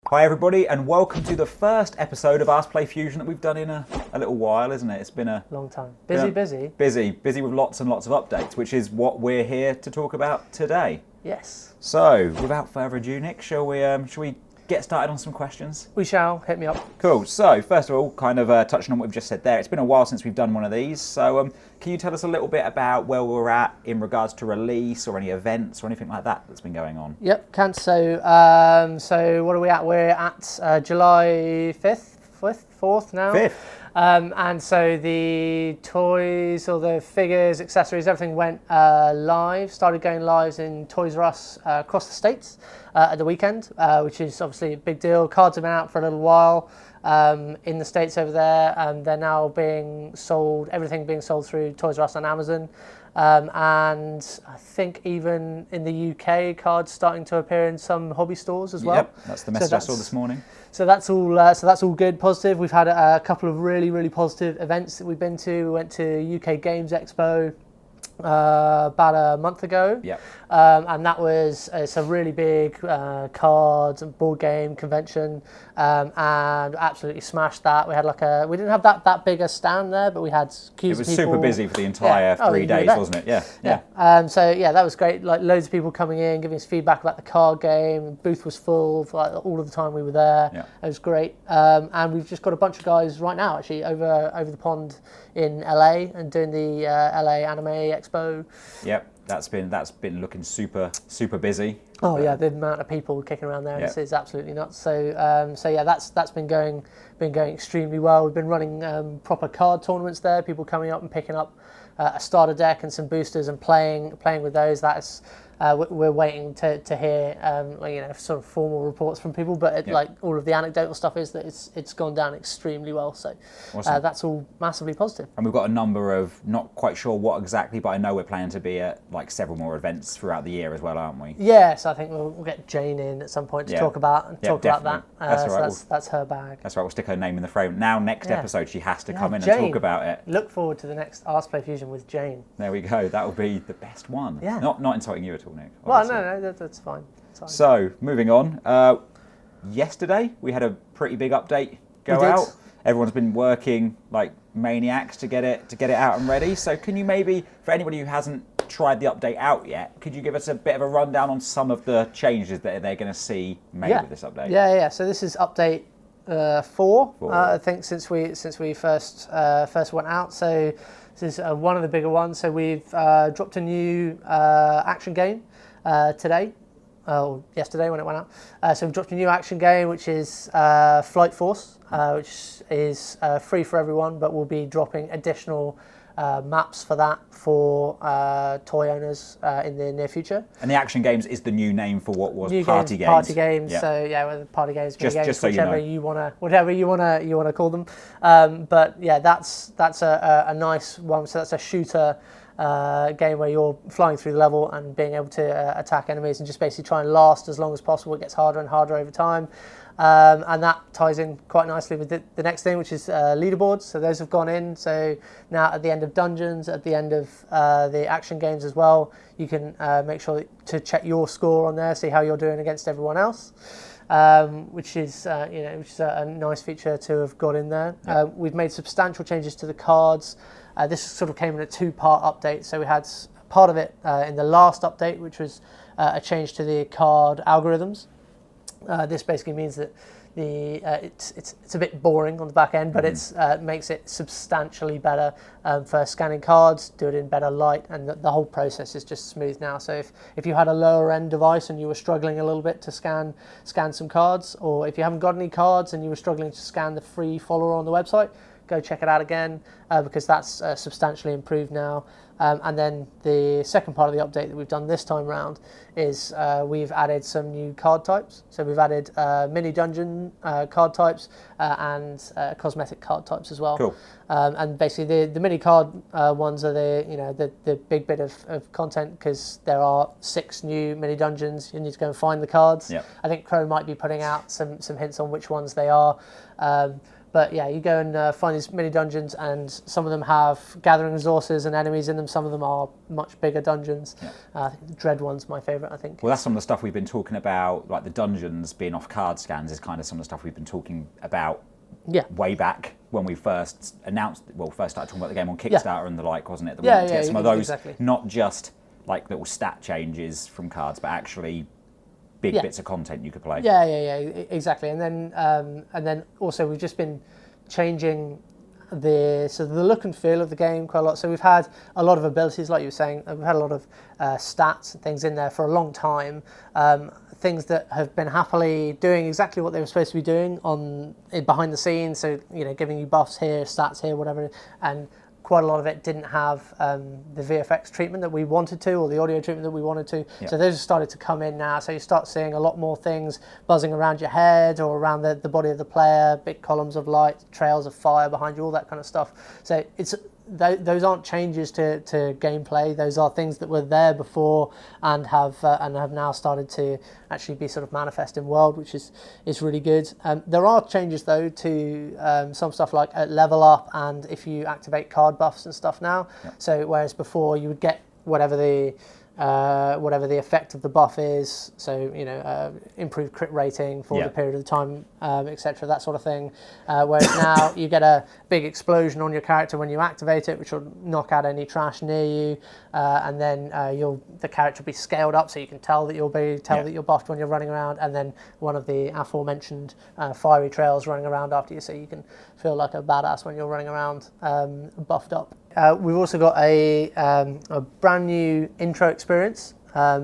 Hi everybody, and welcome to the first episode of Ask Play Fusion that we've done in a little while, isn't it? It's been a long time. Busy with lots and lots of updates, which is what we're here to talk about today. Yes. So, without further ado, Nick, shall we get started on some questions? We shall. Hit me up. Cool. So, first of all, kind of touching on what we've just said there, it's been a while since we've done one of these. So, can you tell us a little bit about where we're at in regards to release or any events or anything like that that's been going on? Yep, can. So what are we at? We're at July 4th now. 5th. And so the toys or the figures, accessories, everything went live, started going live in Toys R Us across the States at the weekend, which is obviously a big deal. Cards have been out for a little while in the States over there, and they're now being sold, everything being sold through Toys R Us and Amazon. And I think even in the UK, cards starting to appear in some hobby stores as well. Yep, that's the message I saw this morning. So that's all good, positive. We've had a couple of really positive events that we've been to. We went to UK Games Expo about a month ago. Yep. And that was it's a really big cards and board game convention, and absolutely smashed that. We had we didn't have that big a stand there, but we had queues of people. It was super busy for the entire 3 days, wasn't it? Yeah. So yeah, that was great. Like loads of people coming in, giving us feedback about the card game. The booth was full for all of the time we were there. Yeah. It was great. And we've just got a bunch of guys right now actually over the pond in LA and doing the LA Anime Expo. Yep. That's been looking super busy. Oh yeah, the amount of people kicking around there is absolutely nuts. So yeah, that's been going extremely well. We've been running proper card tournaments there. People coming up and picking up a starter deck and some boosters and playing with those. That's we're waiting to hear sort of formal reports from people, but all of the anecdotal stuff is that it's gone down extremely well. So awesome. That's all massively positive. And we've got a number of, not quite sure what exactly, but I know we're planning to be at several more events throughout the year as well, aren't we? Yeah, so I think we'll get Jane in at some point to talk about that. That's right. That's her bag. That's right. We'll stick her name in the frame. Now, next episode, she has to come in Jane. and talk about it. Look forward to the next Ask Play Fusion with Jane. There we go. That will be the best one. Yeah. Not insulting you at all, Nick. Obviously. Well, no, that's fine. So, moving on. Yesterday, we had a pretty big update go out. Everyone's been working like maniacs to get it out and ready. So, can you maybe, for anybody who hasn't tried the update out yet, could you give us a bit of a rundown on some of the changes that they're going to see made with this update? Yeah. So this is update 4. I think since we first went out. So this is one of the bigger ones. So we've dropped a new action game today. Yesterday when it went out. So we've dropped a new action game, which is Flight Force, which is free for everyone, but we'll be dropping additional maps for that for toy owners in the near future. And the action games is the new name for what was new party games. Party games. Yeah. So yeah, whether party games, mini games, so whatever you wanna call them. But yeah, that's a nice one. So that's a shooter game where you're flying through the level and being able to attack enemies and just basically try and last as long as possible. It gets harder and harder over time. And that ties in quite nicely with the next thing, which is leaderboards. So those have gone in. So now at the end of dungeons, at the end of the action games as well, you can make sure to check your score on there, see how you're doing against everyone else. Which is a nice feature to have got in there. Yeah. We've made substantial changes to the cards. This sort of came in a 2-part update. So we had part of it in the last update, which was a change to the card algorithms. This basically means that it's a bit boring on the back end, but it makes it substantially better for scanning cards, do it in better light, and the whole process is just smooth now. So if you had a lower end device and you were struggling a little bit to scan some cards, or if you haven't got any cards and you were struggling to scan the free follower on the website, go check it out again because that's substantially improved now. And then the second part of the update that we've done this time round is we've added some new card types. So we've added mini dungeon card types and cosmetic card types as well. Cool. And basically the mini card ones are the big bit of content because there are 6 new mini dungeons. You need to go and find the cards. Yep. I think Crow might be putting out some hints on which ones they are. But yeah, you go and find these mini dungeons, and some of them have gathering resources and enemies in them. Some of them are much bigger dungeons. I think the Dread one's my favourite, I think. Well, that's some of the stuff we've been talking about, like the dungeons being off card scans is kind of some of the stuff we've been talking about way back when we first started talking about the game on Kickstarter and the like, wasn't it? That we wanted to get some of those, not just like little stat changes from cards, but actually big bits of content you could play. Yeah, exactly. And then also we've just been changing the look and feel of the game quite a lot. So we've had a lot of abilities, like you were saying. We've had a lot of stats and things in there for a long time. Things that have been happily doing exactly what they were supposed to be doing behind the scenes. So giving you buffs here, stats here, whatever, and quite a lot of it didn't have the VFX treatment that we wanted to, or the audio treatment that we wanted to. So those have started to come in now. So you start seeing a lot more things buzzing around your head or around the body of the player, big columns of light, trails of fire behind you, all that kind of stuff. So those aren't changes to gameplay. Those are things that were there before and have now started to actually be sort of manifest in world, which is really good. There are changes though to some stuff like level up, and if you activate card buffs and stuff now. So whereas before you would get whatever the effect of the buff is, so improved crit rating for the period of time, etc., that sort of thing. Whereas now you get a big explosion on your character when you activate it, which will knock out any trash near you, and then the character will be scaled up, so you can tell that that you're buffed when you're running around, and then one of the aforementioned fiery trails running around after you, so you can feel like a badass when you're running around buffed up. We've also got a brand new intro experience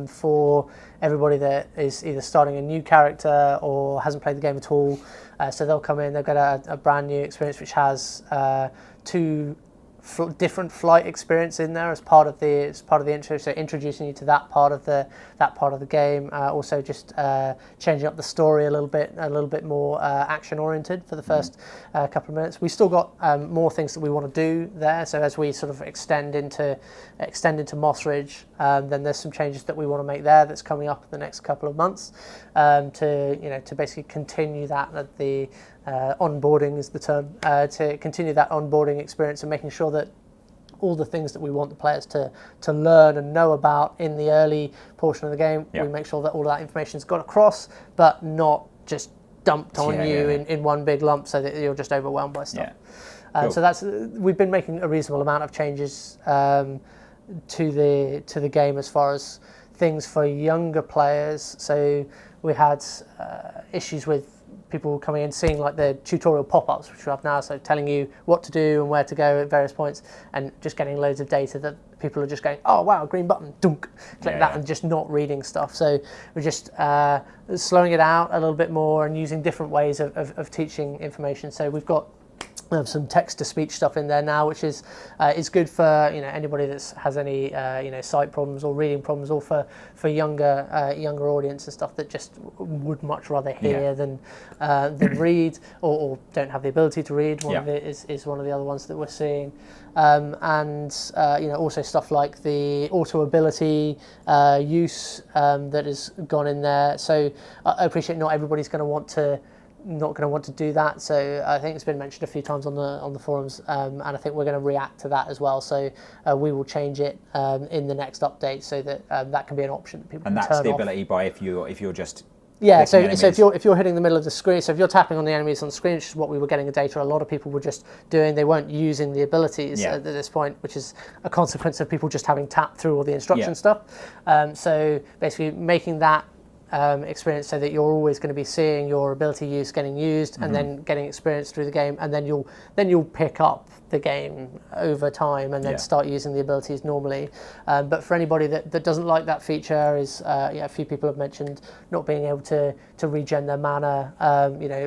for everybody that is either starting a new character or hasn't played the game at all. So they'll come in, they'll get a brand new experience which has two different flight experience in there as part of the intro, so introducing you to that part of the game. Also just changing up the story a little bit more action oriented for the first couple of minutes. We still got more things that we want to do there. So as we sort of extend into Moss Ridge, then there's some changes that we want to make there that's coming up in the next couple of months to basically continue that the onboarding is the term, to continue that onboarding experience and making sure that all the things that we want the players to learn and know about in the early portion of the game, we make sure that all of that information's got across, but not just dumped on you in one big lump so that you're just overwhelmed by stuff. Cool. So we've been making a reasonable amount of changes to the game as far as things for younger players. So we had issues with people coming in, seeing like the tutorial pop-ups which we have now, so telling you what to do and where to go at various points, and just getting loads of data that people are just going, oh wow, green button, dunk, click that, and just not reading stuff. So we're just slowing it out a little bit more and using different ways of teaching information. So we've got some text-to-speech stuff in there now, which is good for anybody that has any sight problems or reading problems, or for younger audience and stuff that just would much rather hear than read, or don't have the ability to read. One of it is one of the other ones that we're seeing, and also stuff like the auto ability use that has gone in there. So I appreciate not everybody's going to want to do that, so I think it's been mentioned a few times on the forums, and I think we're going to react to that as well. So we will change it in the next update so that that can be an option that people can turn off. And that's the ability by if you're just so if you're hitting the middle of the screen, so if you're tapping on the enemies on the screen, which is what we were getting a data a lot of people were just doing, they weren't using the abilities at this point, which is a consequence of people just having tapped through all the instruction stuff. So basically making that experience so that you're always going to be seeing your ability use getting used, and then getting experience through the game, and then you'll pick up the game over time and then start using the abilities normally. But for anybody that doesn't like that feature, is a few people have mentioned not being able to regen their mana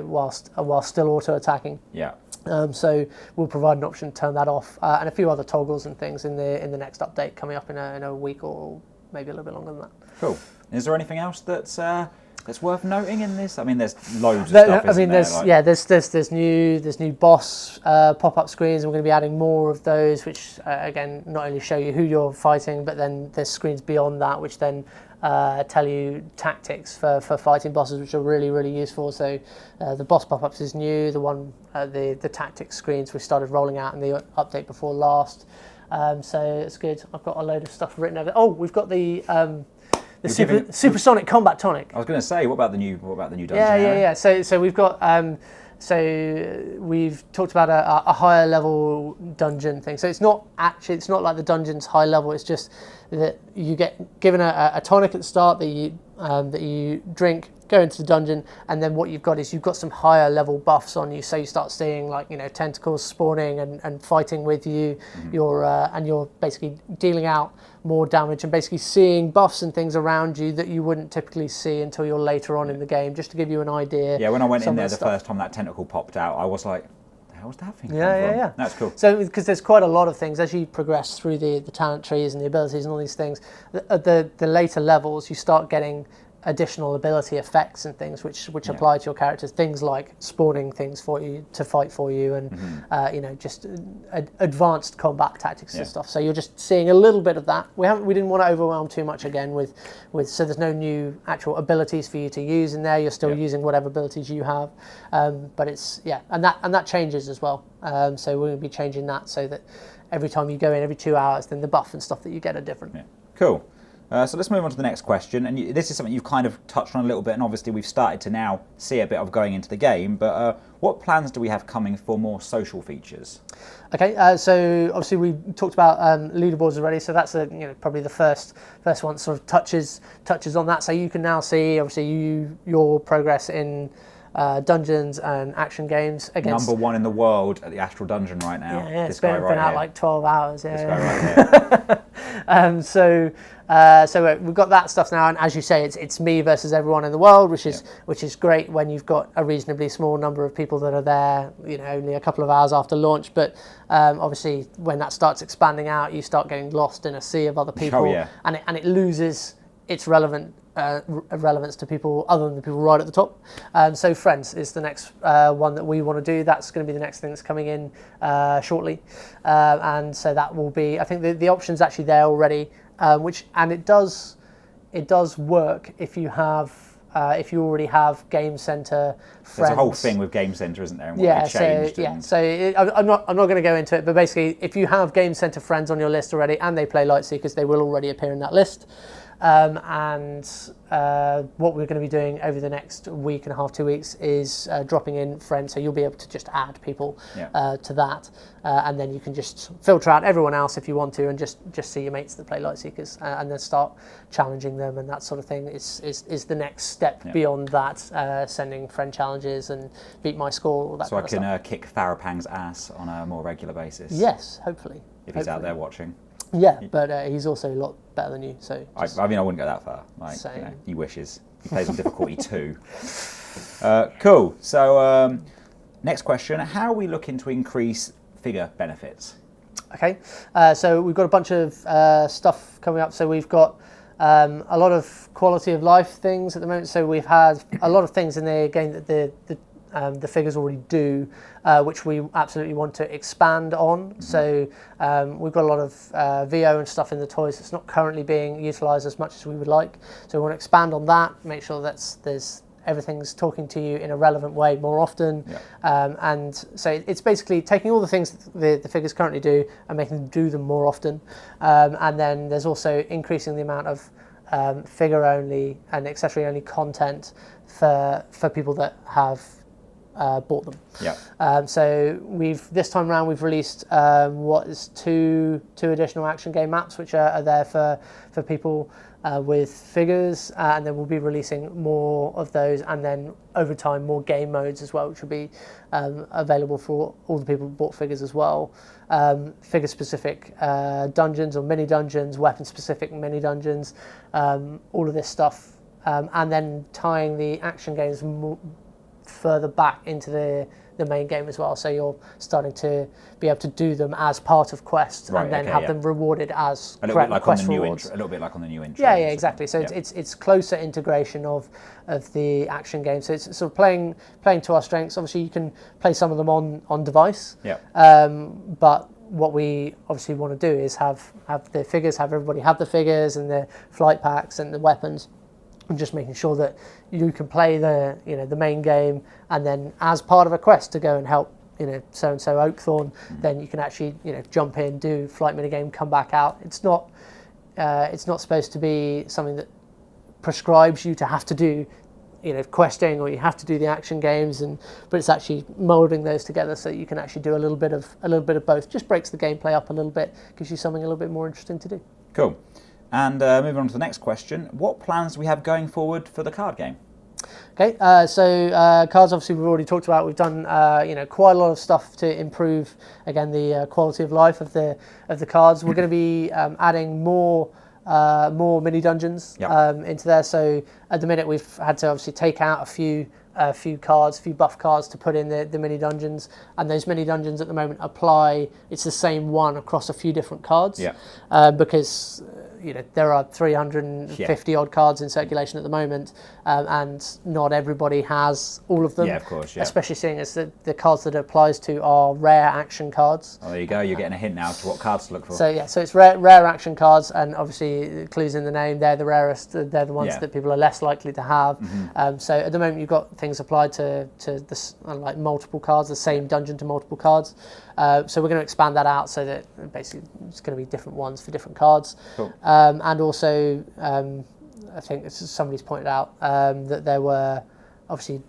while still auto attacking. So we'll provide an option to turn that off, and a few other toggles and things in the next update coming up in a week or maybe a little bit longer than that. Cool. Is there anything else that's worth noting in this? I mean, there's loads of stuff. There's new boss pop-up screens, and we're going to be adding more of those, which again not only show you who you're fighting, but then there's screens beyond that, which then tell you tactics for fighting bosses, which are really, really useful. So the boss pop-ups is new. The tactics screens we started rolling out in the update before last. So it's good. I've got a load of stuff written over. Oh, we've got the supersonic combat tonic. I was going to say, what about the new dungeon? Yeah. So we've got. So we've talked about a higher level dungeon thing. So it's not like the dungeon's high level. It's just that you get given a tonic at the start that you drink, go into the dungeon, and then what you've got is you've got some higher level buffs on you. So you start seeing tentacles spawning and fighting with you. Mm-hmm. You're basically dealing out more damage and basically seeing buffs and things around you that you wouldn't typically see until you're later on in the game, just to give you an idea. Yeah, when I went in there the first time that tentacle popped out, I was like, the hell's that thing come from? Yeah. That's cool. So, because there's quite a lot of things, as you progress through the talent trees and the abilities and all these things, the later levels, you start getting additional ability effects and things which apply to your characters. Things like spawning things for you to fight for you, and just advanced combat tactics and stuff. So you're just seeing a little bit of that. We didn't want to overwhelm too much again with so there's no new actual abilities for you to use in there. You're still using whatever abilities you have, but it's and that changes as well. So we're going to be changing that so that every time you go in every 2 hours, then the buff and stuff that you get are different. Yeah. Cool. So let's move on to the next question, and this is something you've kind of touched on a little bit, and obviously we've started to now see a bit of going into the game, but what plans do we have coming for more social features? Okay, so obviously we talked about leaderboards already, so that's probably the first one sort of touches on that, so you can now see obviously your progress in dungeons and action games against... Number 1 in the world at the Astral Dungeon right now. Yeah, it's been out like 12 hours. This guy right here. So we've got that stuff now, and as you say, it's me versus everyone in the world, which is great when you've got a reasonably small number of people that are there, only a couple of hours after launch. But obviously, when that starts expanding out, you start getting lost in a sea of other people, and it loses its relevance to people other than the people right at the top. So friends is the next one that we want to do. That's going to be the next thing that's coming in shortly, and so that will be, I think the option's actually there already, it does work if you have if you already have Game Center friends. There's a whole thing with Game Center, isn't there? And what they changed. I'm not going to go into it, but basically, if you have Game Center friends on your list already and they play Lightseekers, they will already appear in that list. What we're going to be doing over the next week and a half, 2 weeks, is dropping in friends, so you'll be able to just add people to that, and then you can just filter out everyone else if you want to, and just see your mates that play Lightseekers, and then start challenging them and that sort of thing. Is the next step beyond that, sending friend challenges and beat my score, all that. So I can kick Farapang's ass on a more regular basis. Yes, hopefully. If he's out there watching. Yeah, but he's also a lot better than you. So I wouldn't go that far. He wishes. He plays on difficulty 2. Cool. So next question: how are we looking to increase figure benefits? Okay. So we've got a bunch of stuff coming up. So we've got a lot of quality of life things at the moment. So we've had a lot of things in the game that the figures already do, which we absolutely want to expand on. Mm-hmm. So we've got a lot of VO and stuff in the toys that's not currently being utilised as much as we would like. So we want to expand on that, make sure there's everything's talking to you in a relevant way more often. And so it's basically taking all the things that the figures currently do and making them do them more often. And then there's also increasing the amount of figure-only and accessory-only content for people that have bought them. So this time around we've released two additional action game maps, which are there for people with figures, and then we'll be releasing more of those, and then over time more game modes as well, which will be available for all the people who bought figures as well. Figure specific dungeons or mini dungeons, weapon specific mini dungeons, all of this stuff, and then tying the action games further back into the main game as well, so you're starting to be able to do them as part of quests, and then have them rewarded as a little bit like quest on the rewards. A little bit like on the new intro. Yeah, exactly. So it's closer integration of the action game. So it's sort of playing to our strengths. Obviously, you can play some of them on device. But what we obviously want to do is have the figures, have everybody have the figures and the flight packs and the weapons, and just making sure that you can play the main game, and then as part of a quest to go and help so and so Oakthorn, then you can actually jump in, do flight minigame, come back out. It's not supposed to be something that prescribes you to have to do questing, or you have to do the action games, but it's actually moulding those together so that you can actually do a little bit of both. Just breaks the gameplay up a little bit, gives you something a little bit more interesting to do. Cool. And moving on to the next question, what plans do we have going forward for the card game? Okay, so cards obviously we've already talked about. We've done quite a lot of stuff to improve again the quality of life of the cards. We're going to be adding more mini dungeons into there. So at the minute we've had to obviously take out a few buff cards to put in the mini dungeons, and those mini dungeons at the moment apply. It's the same one across a few different cards, because there are 350 odd cards in circulation at the moment, and not everybody has all of them. Yeah, of course. Yeah. Especially seeing as the cards that it applies to are rare action cards. Oh, there you go. You're getting a hint now to what cards to look for. So it's rare action cards, and obviously clues in the name. They're the rarest. They're the ones that people are less likely to have. So at the moment you've got things applied to this, like multiple cards, the same dungeon to multiple cards. So we're going to expand that out so that basically it's going to be different ones for different cards. Cool. And also, I think somebody's pointed out that there were obviously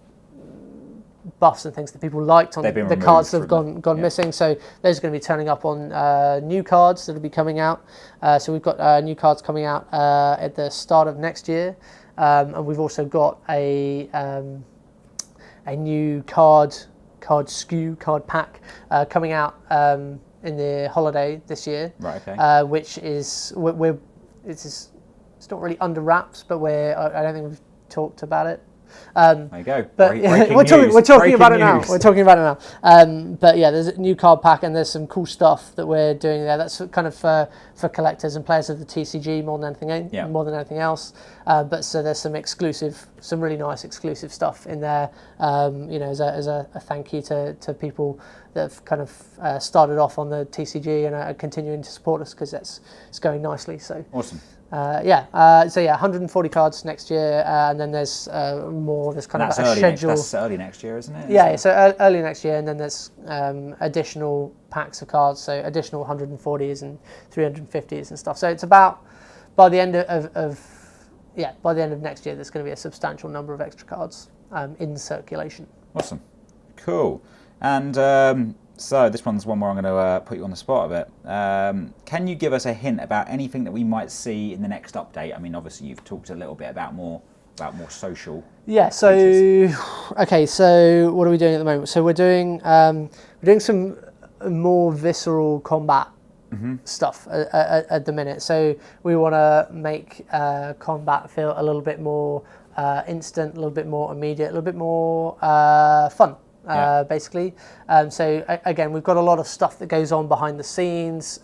buffs and things that people liked on the cards that have gone missing. So those are going to be turning up on new cards that will be coming out. So we've got new cards coming out at the start of next year, and we've also got a new card pack coming out in the holiday this year. Right. Okay. Which is it's not really under wraps, but I don't think we've talked about it. There you go. But Breaking we're talking Breaking about it now. news. We're talking about it now. But yeah, there's a new card pack, and there's some cool stuff that we're doing there. That's kind of for collectors and players of the TCG more than anything else. But so there's some really nice exclusive stuff in there. As a thank you to people that have kind of started off on the TCG and are continuing to support us, because it's going nicely. So Awesome. 140 cards next year, and then there's more. There's kind of a schedule. That's early next year, isn't it? Yeah, so early next year, and then there's additional packs of cards, so additional 140s and 350s and stuff. So it's about by the end of next year, there's going to be a substantial number of extra cards in circulation. Awesome, cool, and. So this one's one where I'm going to put you on the spot a bit. Can you give us a hint about anything that we might see in the next update? I mean, obviously you've talked a little bit about more social. Yeah. So features. Okay. So what are we doing at the moment? So we're doing some more visceral combat stuff at the minute. So we want to make combat feel a little bit more instant, a little bit more immediate, a little bit more fun. Basically. So again, we've got a lot of stuff that goes on behind the scenes.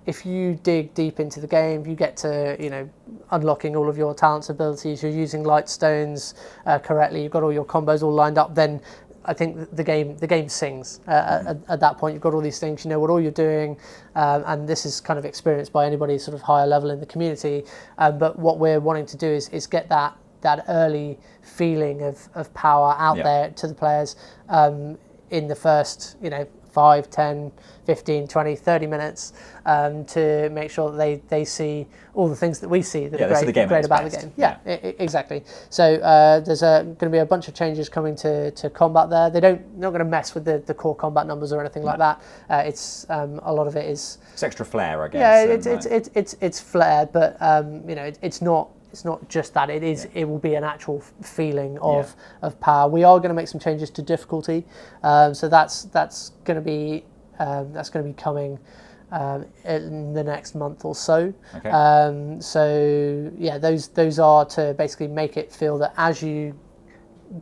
If you dig deep into the game, you get to, unlocking all of your talents, abilities, you're using light stones correctly, you've got all your combos all lined up, then I think the game sings at that point. You've got all these things, you know what all you're doing, and this is kind of experienced by anybody sort of higher level in the community. But what we're wanting to do is get that early feeling of power out there to the players in the first 5, 10, 15, 20, 30 minutes to make sure that they see all the things that we see that are great about the game. Exactly. So there's going to be a bunch of changes coming to combat there. They're not going to mess with the core combat numbers or anything like that. It's a lot of it is... It's extra flair, I guess. Yeah, it's flair, but it's not just that. It will be an actual feeling of power. We are going to make some changes to difficulty, so that's going to be coming in the next month or so. Okay. So yeah, those are to basically make it feel that as you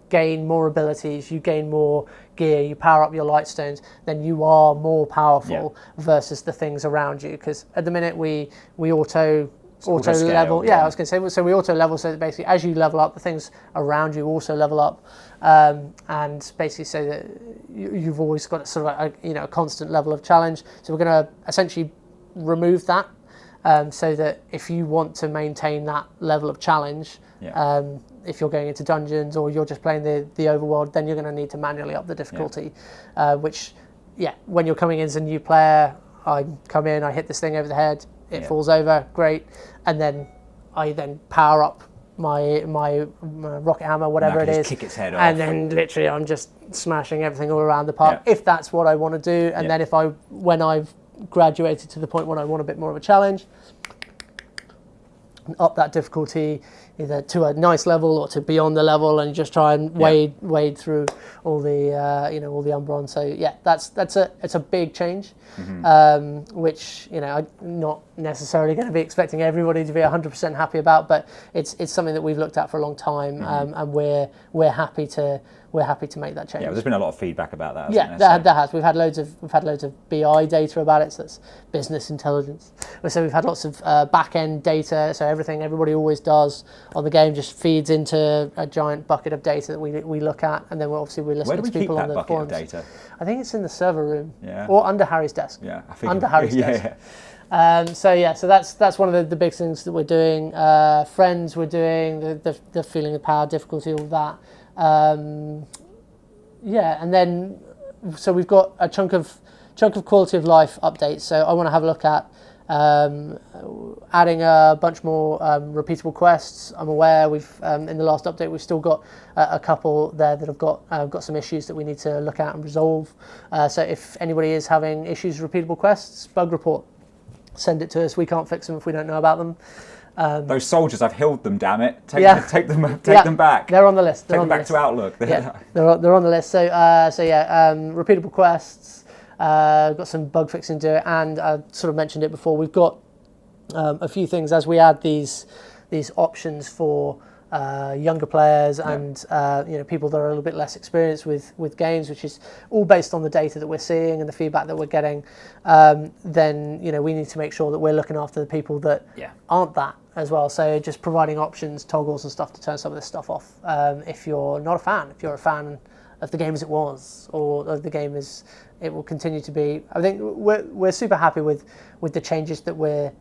gain more abilities, you gain more gear, you power up your light stones, then you are more powerful versus the things around you. Because at the minute we auto auto level. Yeah, I was going to say. So we auto level so that basically, as you level up, the things around you also level up, and basically so that you've always got sort of a constant level of challenge. So we're going to essentially remove that, so that if you want to maintain that level of challenge, if you're going into dungeons or you're just playing the overworld, then you're going to need to manually up the difficulty, which, when you're coming in as a new player, I come in, I hit this thing over the head, it falls over, great, and then I then power up my rocket hammer, whatever it is, kick its head off, and then literally I'm just smashing everything all around the park, if that's what I want to do, and then when I've graduated to the point when I want a bit more of a challenge, up that difficulty either to a nice level or to beyond the level, and just try and wade through all the all the Umbron. So it's a big change, which I'm not necessarily going to be expecting everybody to be 100% happy about, but it's something that we've looked at for a long time, and we're happy to make that change. Yeah, there's been a lot of feedback about that. There has. We've had loads of BI data about it. So that's business intelligence. So we've had lots of back end data. So everybody always does on the game just feeds into a giant bucket of data that we look at, and then we're listening to people on the forums. Where do we keep that bucket of data? I think it's in the server room, or under Harry's desk. Yeah, I think under Harry's desk. So that's one of the big things that we're doing. Friends, we're doing the feeling of power, difficulty, all that. And then so we've got a chunk of quality of life updates. So I want to have a look at adding a bunch more repeatable quests. I'm aware we've in the last update we've still got a couple there that have got some issues that we need to look at and resolve. So if anybody is having issues with repeatable quests, bug report, send it to us. We can't fix them if we don't know about them. Those soldiers, I've healed them. Damn it! Take them back. They're on the list. Take them back to Outlook. They're on the list. So repeatable quests. Got some bug fixing to do it, and I sort of mentioned it before. We've got a few things as we add these options for younger players and people that are a little bit less experienced with games, which is all based on the data that we're seeing and the feedback that we're getting. Then we need to make sure that we're looking after the people that aren't that as well. So just providing options, toggles and stuff to turn some of this stuff off. If you're not a fan, if you're a fan of the game as it was, or of the game as it will continue to be, I think we're super happy with the changes that we're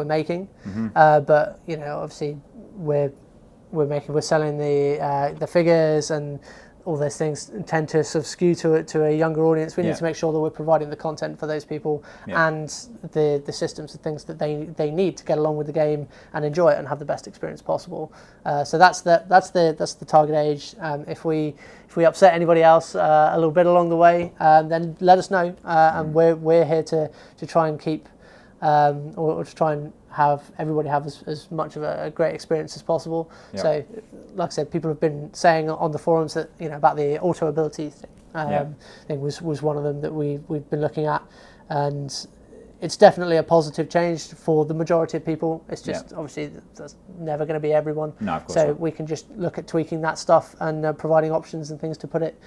making. But obviously we're selling the figures, and all those things tend to sort of skew to a younger audience. We need to make sure that we're providing the content for those people and the systems and things that they need to get along with the game and enjoy it and have the best experience possible. So that's the target age. If we upset anybody else a little bit along the way, then let us know, and we're here to try and keep or to try and have everybody have as much of a great experience as possible. So, like I said, people have been saying on the forums that about the auto ability thing. I think was one of them that we've been looking at, and it's definitely a positive change for the majority of people. It's just obviously that's never going to be everyone. No, of course so not. We can just look at tweaking that stuff and providing options and things to put it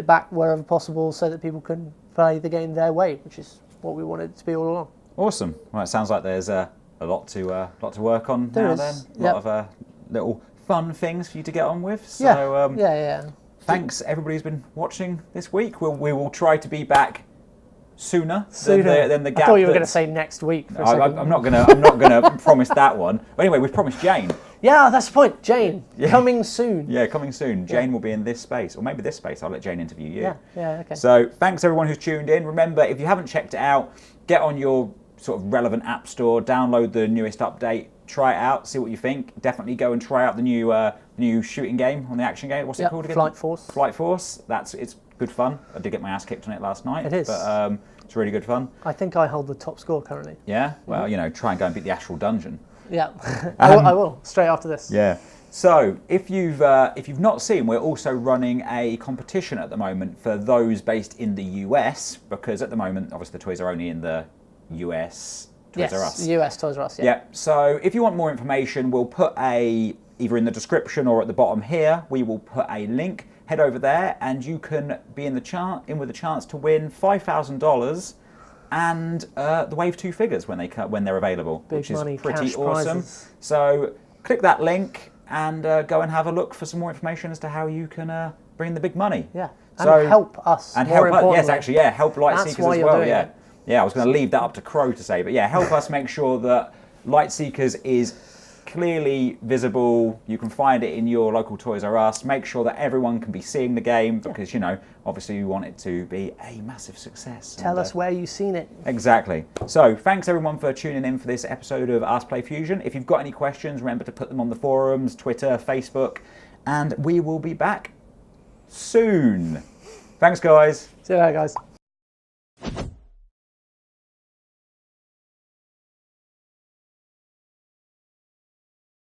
back wherever possible, so that people can play the game their way, which is what we wanted it to be all along. Awesome. Well, it sounds like there's a lot to work on now. Then a lot of little fun things for you to get on with. So thanks everybody who's been watching this week. We will try to be back sooner. Than the gap. I thought you were going to say next week. I'm not gonna promise that one. But anyway, we've promised Jane. Yeah, that's the point. Jane, coming soon. Yeah, coming soon. Jane will be in this space, or maybe this space. I'll let Jane interview you. Yeah, okay. So thanks everyone who's tuned in. Remember, if you haven't checked it out, get on your sort of relevant app store, download the newest update, try it out, see what you think. Definitely go and try out the new shooting game on the action game. What's it called again? Flight Force. Flight Force. It's good fun. I did get my ass kicked on it last night. It is. But it's really good fun. I think I hold the top score currently. Yeah? Well, try and go and beat the actual dungeon. Yeah, I will, straight after this. Yeah. So if you've not seen, we're also running a competition at the moment for those based in the US, because at the moment, obviously, the toys are only in the US Toys R Us. US Toys R Us, yeah. So if you want more information, we'll put either in the description or at the bottom here, we will put a link. Head over there and you can be with a chance to win $5,000 and the Wave 2 figures when they're available, which is money, pretty cash awesome. prizes. So click that link and go and have a look for some more information as to how you can bring the big money. Yeah, and help us. And more help us. Yes, importantly. actually, yeah, help Lightseekers as well. Yeah, yeah. I was going to leave that up to Crow to say, but yeah, help us make sure that Lightseekers is clearly visible. You can find it in your local Toys R Us. Make sure that everyone can be seeing the game because, you know, obviously you want it to be a massive success. Tell us where you've seen it. Exactly. So thanks everyone for tuning in for this episode of Us Play Fusion. If you've got any questions, remember to put them on the forums, Twitter, Facebook, and we will be back soon. Thanks, guys. See you later, guys.